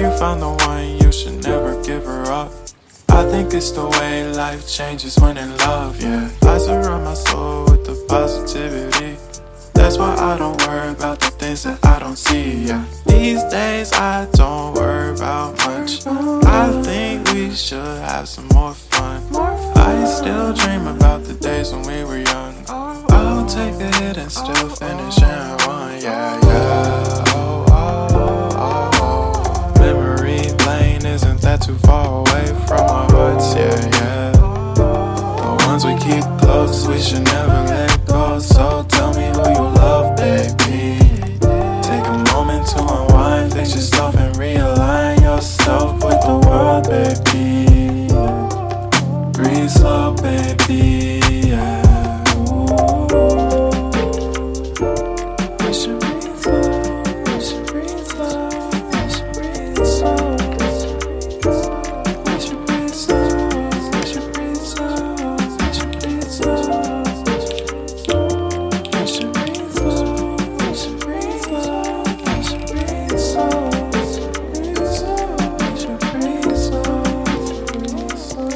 you found the one, you should never give her up. I think it's the way life changes when in love, yeah. I surround my soul with the positivity. That's why I don't worry about the things that I don't see, yeah. These days I don't worry about much. I think we should have some more fun. I still dream about the days when we were young. I'll take a hit and still finish and one, yeah, yeah. Oh, oh, oh, oh. Memory lane, isn't that too far away from our hearts, yeah, yeah. The ones we keep close, we should never let go. So tell me who you love, baby. Take a moment to unwind, fix yourself and realign yourself with the world, baby. Breathe slow, baby, yeah. We should breathe slow, we should breathe slow, we should breathe slow. We should breathe slow, we should breathe slow, we should breathe slow. We should breathe slow, we should breathe slow, we should breathe slow. We should breathe slow, breathe slow.